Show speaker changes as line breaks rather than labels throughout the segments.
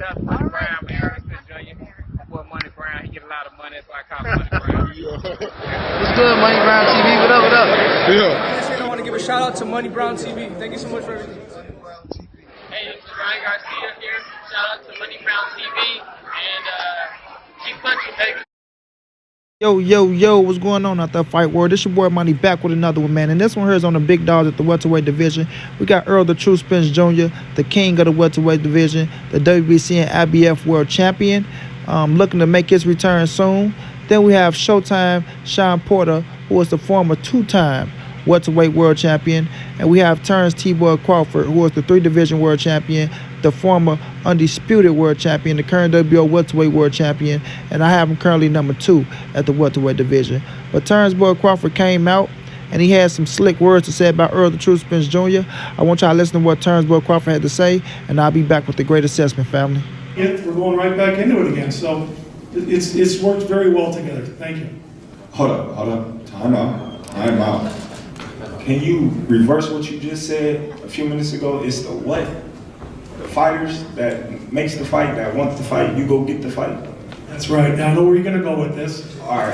Shout out to Money Brown, man. Errol Spence Jr. Boy, Money Brown, he get a lot of money, that's why I call him Money Brown.
What's good, Money Brown TV? What up, what up?
Yeah. I want to give a shout out to Money Brown TV. Thank you so much for everything.
Hey, this is Ryan Garcia here. Shout out to Money Brown TV. And keep punching, baby.
Yo, what's going on out there, Fight World? This your boy Money back with another one, man. And this one here is on the big dogs at the welterweight division. We got Errol the True Spence Jr., the king of the welterweight division, the WBC and IBF world champion, looking to make his return soon. Then we have Showtime Sean Porter, who is the former two-time welterweight world champion. And we have Terence T-Boy Crawford, who is the three-division world champion, the former undisputed world champion, the current WBO welterweight world champion, and I have him currently number 2 at the welterweight division. But Terence Boy Crawford came out and he had some slick words to say about Errol the True Spence Jr. I want y'all to listen to what Terence Boy Crawford had to say, and I'll be back with the great assessment, family.
We're going right back into it again, so it's worked very well together. Thank you.
Hold up. Time out. Can you reverse what you just said a few minutes ago? It's the what? The fighters that makes the fight, that wants the fight, you go get the fight.
That's right. Now I know where you're going to go with this.
All right.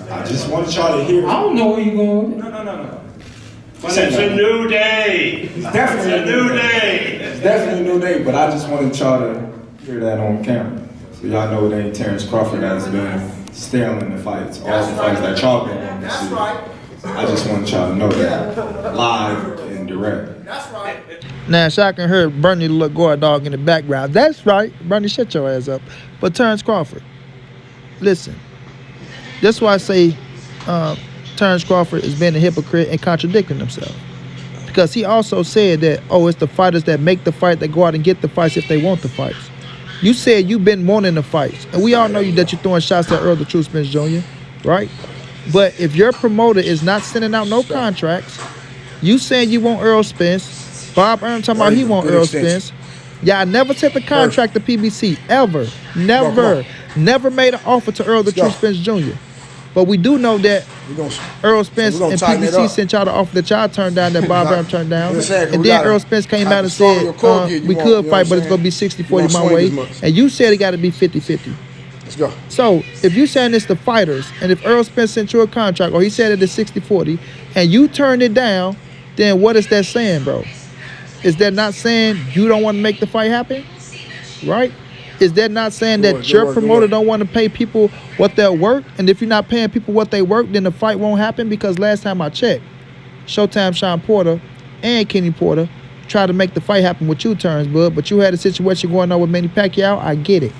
I just want y'all to hear.
I don't know where you're going with it.
No.
But it's a new day.
It's definitely
a new day.
It's definitely a new day, but I just wanted y'all to hear that on camera. So y'all know it ain't Terence Crawford that's been stealing the fights. All the fights that y'all been in this year. Right. I just wanted y'all to know that. Live and direct.
That's right.
Now, I can hear Bernie the little guard dog in the background. That's right. Bernie, shut your ass up. But Terence Crawford, listen. That's why I say Terence Crawford is being a hypocrite and contradicting himself. Because he also said that, it's the fighters that make the fight that go out and get the fights if they want the fights. You said you've been wanting the fights. And we all know that you're throwing shots at Errol the True Spence Jr., right? But if your promoter is not sending out no contracts, you saying you want Errol Spence, Bob Earn talking about he want Errol Spence. Y'all never sent the contract to PBC, ever. Never made an offer to Errol the True Spence Jr. But we do know that Errol Spence and PBC sent y'all the offer that y'all turned down, that Bob Earn turned down. And then Errol Spence came out and said, we could fight, but it's going to be 60-40 my way. And you said it got to be 50-50.
Let's go.
So, if you're saying it's the fighters, and if Errol Spence sent you a contract, or he said it is 60-40, and you turned it down, then what is that saying, bro? Is that not saying you don't want to make the fight happen? Right? Is that not saying that your promoter don't want to pay people what they're worth? And if you're not paying people what they work, then the fight won't happen? Because last time I checked, Showtime Sean Porter and Kenny Porter tried to make the fight happen with you, Terence, bud. But you had a situation going on with Manny Pacquiao. I get it.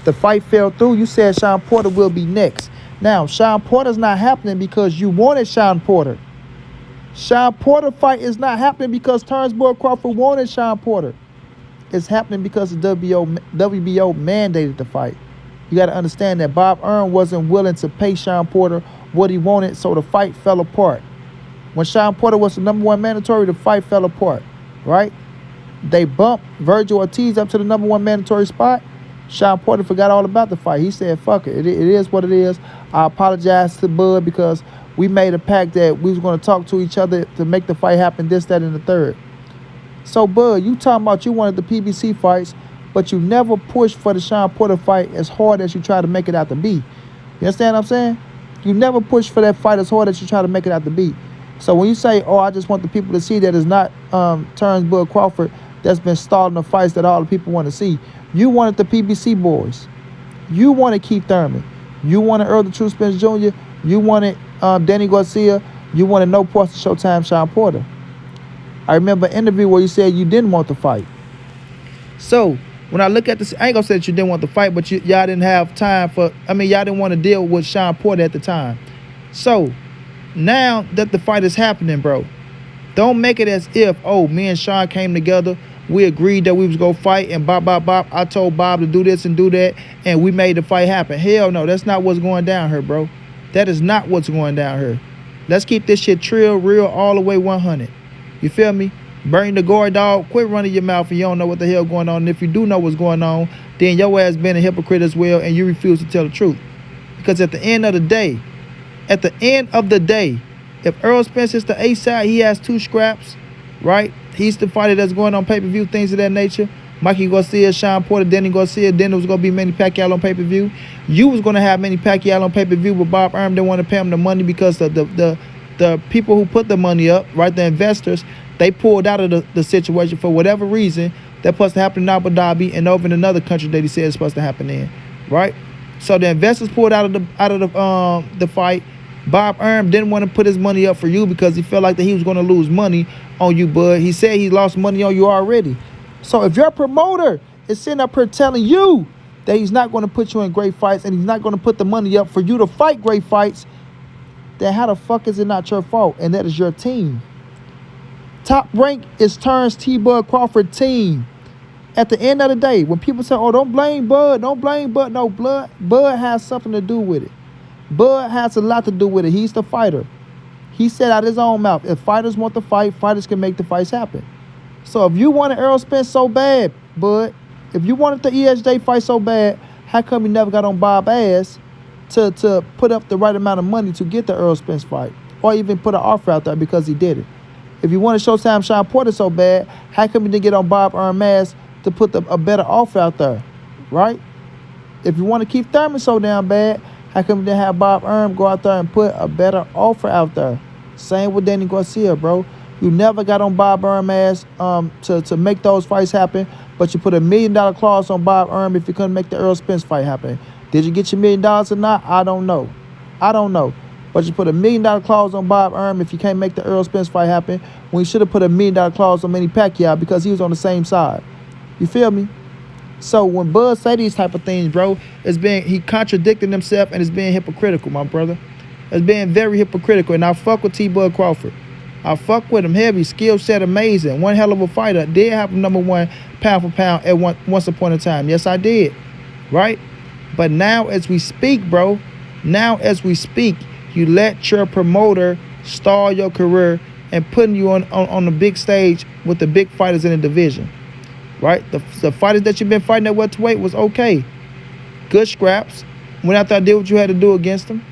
The fight fell through. You said Sean Porter will be next. Now, Sean Porter's not happening because you wanted Sean Porter. Sean Porter fight is not happening because Terence Boy Crawford wanted Sean Porter. It's happening because the WBO mandated the fight. You got to understand that Bob Earn wasn't willing to pay Sean Porter what he wanted, so the fight fell apart. When Sean Porter was the #1 mandatory, the fight fell apart, right? They bumped Virgil Ortiz up to the #1 mandatory spot. Sean Porter forgot all about the fight. He said, fuck it. It is what it is. I apologize to Bud because we made a pact that we was going to talk to each other to make the fight happen, this, that, and the third. So, Bud, you talking about you wanted the PBC fights, but you never pushed for the Sean Porter fight as hard as you try to make it out to be. You understand what I'm saying? You never pushed for that fight as hard as you try to make it out to be. So when you say, I just want the people to see that it's not Terence Bud Crawford that's been stalling the fights that all the people want to see, you wanted the PBC boys. You wanted Keith Thurman. You wanted Errol the True Spence Jr. You wanted Danny Garcia. You wanted no parts of Showtime Sean Porter. I remember an interview where you said you didn't want the fight. So when I look at this, I ain't gonna say that you didn't want the fight, but y'all didn't have time y'all didn't want to deal with Sean Porter at the time. So now that the fight is happening, bro, don't make it as if, me and Sean came together, we agreed that we was gonna fight, and I told Bob to do this and do that, and we made the fight happen. Hell no, that's not what's going down here, bro. That is not what's going down here. Let's keep this shit real, all the way 100. You feel me? Bernie the guard dog, quit running your mouth and you don't know what the hell going on. And if you do know what's going on, then your ass been a hypocrite as well, and you refuse to tell the truth. Because at the end of the day, if Errol Spence is the A side, he has 2 scraps, right? He's the fighter that's going on pay-per-view, things of that nature. Mikey Garcia, Sean Porter, Danny Garcia, then it was going to be Manny Pacquiao on pay-per-view. You was going to have Manny Pacquiao on pay-per-view, but Bob Arum didn't want to pay him the money because the people who put the money up, right, the investors, they pulled out of the situation for whatever reason. That's supposed to happen in Abu Dhabi and over in another country that he said it's supposed to happen in, right? So the investors pulled out of the fight. Bob Arum didn't want to put his money up for you because he felt like that he was going to lose money on you, bud. He said he lost money on you already. So if your promoter is sitting up here telling you that he's not going to put you in great fights and he's not going to put the money up for you to fight great fights, then how the fuck is it not your fault? And that is your team. Top Rank is Terence T-Bud Crawford team. At the end of the day, when people say, oh, don't blame Bud, no, Bud has something to do with it. Bud has a lot to do with it. He's the fighter. He said out his own mouth, if fighters want to fight, fighters can make the fights happen. So if you wanted Errol Spence so bad, Bud, if you wanted the ESJ fight so bad, how come you never got on Bob's ass to put up the right amount of money to get the Errol Spence fight? Or even put an offer out there because he did it. If you wanted Showtime Sean Porter so bad, how come you didn't get on Bob Arum's ass to put a better offer out there, right? If you want to keep Thurman so damn bad, how come you didn't have Bob Arum go out there and put a better offer out there? Same with Danny Garcia, bro. You never got on Bob Arum's ass to make those fights happen, but you put $1 million clause on Bob Arum if you couldn't make the Errol Spence fight happen. Did you get your $1 million or not? I don't know. But you put $1 million clause on Bob Arum if you can't make the Errol Spence fight happen, when you should have put $1 million clause on Manny Pacquiao because he was on the same side. You feel me? So when Bud say these type of things, bro, he contradicting himself and it's being hypocritical, my brother. It's being very hypocritical. And I fuck with T-Bud Crawford. I fuck with him heavy, skill set amazing, one hell of a fighter. Did have him #1 pound for pound at once upon a time. Yes, I did. Right? But now as we speak, bro, you let your promoter stall your career and putting you on the big stage with the big fighters in the division. Right? The fighters that you've been fighting at welterweight was okay. Good scraps. Went out there, did what you had to do against them.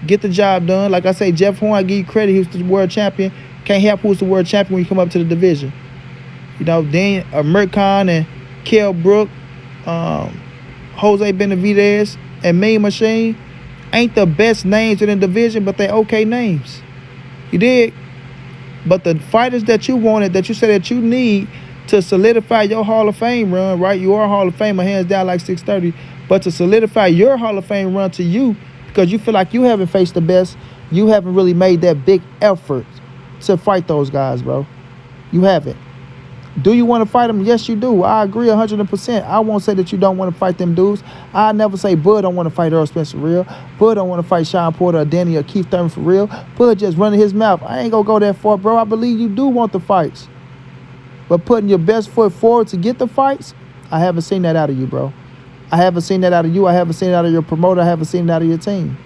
Get the job done. Like I say, Jeff Horn, I give you credit. He was the world champion. Can't help who's the world champion when you come up to the division. You know, then Mercon and Kell Brook, Jose Benavidez, and Mean Machine ain't the best names in the division, but they okay names. You dig? But the fighters that you wanted, that you said that you need to solidify your Hall of Fame run, right? You are a Hall of Famer, hands down like 630. But to solidify your Hall of Fame run to you, because you feel like you haven't faced the best, you haven't really made that big effort to fight those guys, bro. You haven't. Do you want to fight them? Yes, you do. I agree 100%. I won't say that you don't want to fight them dudes. I never say Bud don't want to fight Errol Spence for real. Bud don't want to fight Sean Porter or Danny or Keith Thurman for real. Bud just running his mouth. I ain't going to go that far, bro. I believe you do want the fights. But putting your best foot forward to get the fights, I haven't seen that out of you, bro. I haven't seen that out of you. I haven't seen it out of your promoter. I haven't seen it out of your team.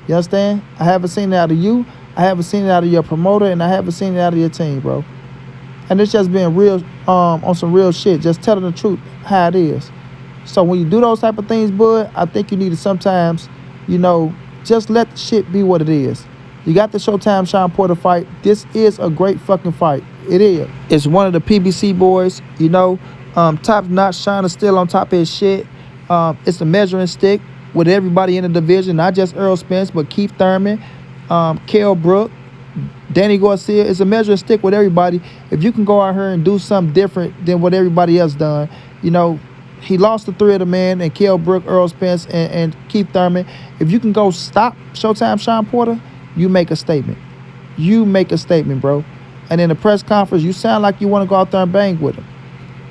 You understand? I haven't seen it out of you. I haven't seen it out of your promoter, and I haven't seen it out of your team, bro. And it's just being real, on some real shit, just telling the truth how it is. So when you do those type of things, Bud, I think you need to sometimes, you know, just let the shit be what it is. You got the Showtime Sean Porter fight. This is a great fucking fight. It is. It's one of the PBC boys, you know, top notch. Sean is still on top of his shit. It's a measuring stick with everybody in the division, not just Errol Spence, but Keith Thurman, Kell Brook, Danny Garcia. Is a measuring stick with everybody. If you can go out here and do something different than what everybody else done, you know, he lost the three of the men, and Kell Brook, Errol Spence, and Keith Thurman. If you can go stop Showtime Sean Porter, you make a statement. You make a statement, bro. And in the press conference, you sound like you want to go out there and bang with him.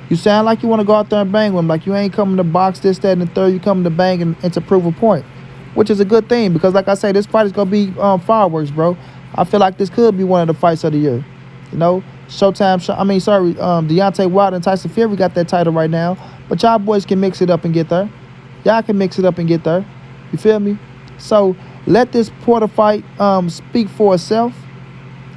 You sound like you want to go out there and bang with him. Like you ain't coming to box this, that, and the third. You coming to bang and to prove a point, which is a good thing because, like I say, this fight is going to be fireworks, bro. I feel like this could be one of the fights of the year. You know, Deontay Wilder and Tyson Fury got that title right now. But y'all boys can mix it up and get there. Y'all can mix it up and get there. You feel me? So let this Porter fight speak for itself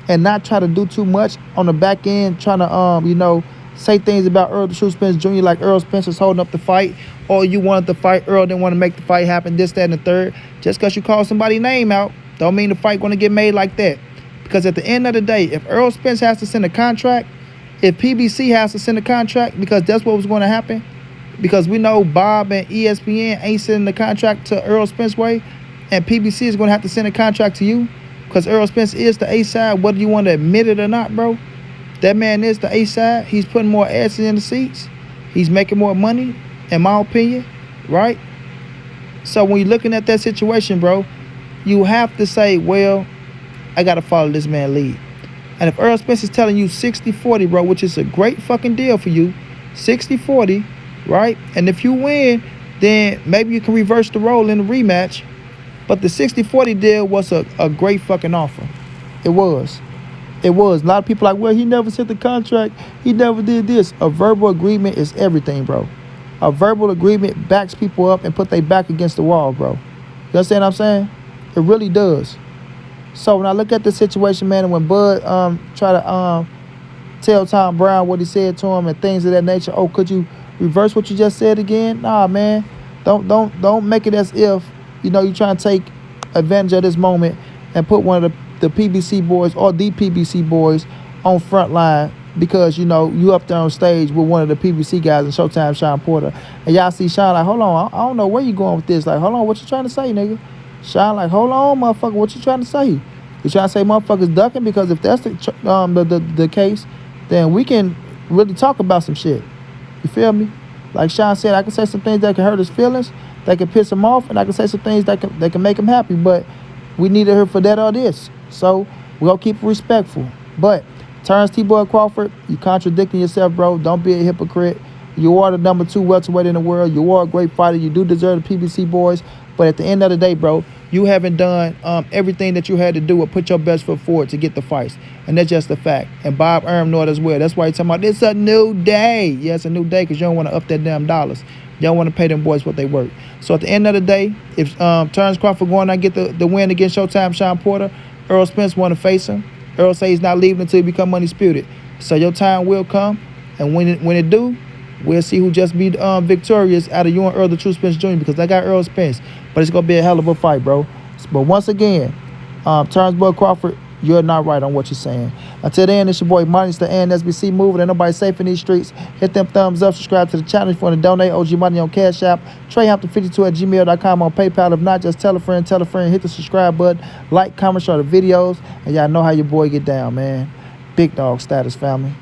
and not try to do too much on the back end, trying to, you know, say things about Errol the True Spence Jr. like Errol Spence is holding up the fight, or you wanted the fight, Errol didn't want to make the fight happen, this, that, and the third. Just because you call somebody's name out, don't mean the fight going to get made like that. Because at the end of the day, if Errol Spence has to send a contract, if PBC has to send a contract, because that's what was going to happen, because we know Bob and ESPN ain't sending the contract to Errol Spence way, and PBC is going to have to send a contract to you, because Errol Spence is the A-side, whether you want to admit it or not, bro. That man is the A-side. He's putting more asses in the seats. He's making more money, in my opinion, right? So when you're looking at that situation, bro, you have to say, well, I got to follow this man's lead. And if Errol Spence is telling you 60-40, bro, which is a great fucking deal for you, 60-40, right? And if you win, then maybe you can reverse the role in the rematch. But the 60-40 deal was a great fucking offer. It was. It was. A lot of people like, well, he never sent the contract. He never did this. A verbal agreement is everything, bro. A verbal agreement backs people up and put their back against the wall, bro. You understand what I'm saying? It really does. So when I look at the situation, man, and when Bud try to tell Tom Brown what he said to him and things of that nature, oh, could you reverse what you just said again? Nah, man. Don't make it as if, you know, you're trying to take advantage of this moment and put one of the PBC boys or the PBC boys on front line because, you know, you up there on stage with one of the PBC guys in Showtime, Sean Porter. And y'all see Sean like, hold on, I don't know where you going with this. Like, hold on, what you trying to say, nigga? Sean like, hold on, motherfucker, what you trying to say? You trying to say motherfuckers ducking? Because if that's the case, then we can really talk about some shit. You feel me? Like Sean said, I can say some things that can hurt his feelings, that can piss him off, and I can say some things that can make him happy. But we needed her for that or this. So we're going to keep it respectful. But Terence T-Boy Crawford, you contradicting yourself, bro. Don't be a hypocrite. You are the number 2 welterweight in the world. You are a great fighter. You do deserve the PBC boys. But at the end of the day, bro, you haven't done everything that you had to do or put your best foot forward to get the fights. And that's just a fact. And Bob Erm know it as well. That's why he's talking about, it's a new day. Yeah, it's a new day because you don't want to up that damn dollars. You don't want to pay them boys what they work. So at the end of the day, if Terence Crawford going out and get the win against Showtime Sean Porter, Errol Spence want to face him. Errol say he's not leaving until he become undisputed. So your time will come. And when it do, we'll see who just be victorious out of you and Earl the True Spence Jr. because they got Errol Spence. But it's going to be a hell of a fight, bro. But once again, Terence Boy Crawford, you're not right on what you're saying. Until then, it's your boy Money. It's the NSBC moving. Ain't nobody safe in these streets. Hit them thumbs up. Subscribe to the channel if you want to donate. OG Money on Cash App. TreyHampton52@gmail.com on PayPal. If not, just tell a friend. Hit the subscribe button. Like, comment, share the videos. And y'all know how your boy get down, man. Big dog status, family.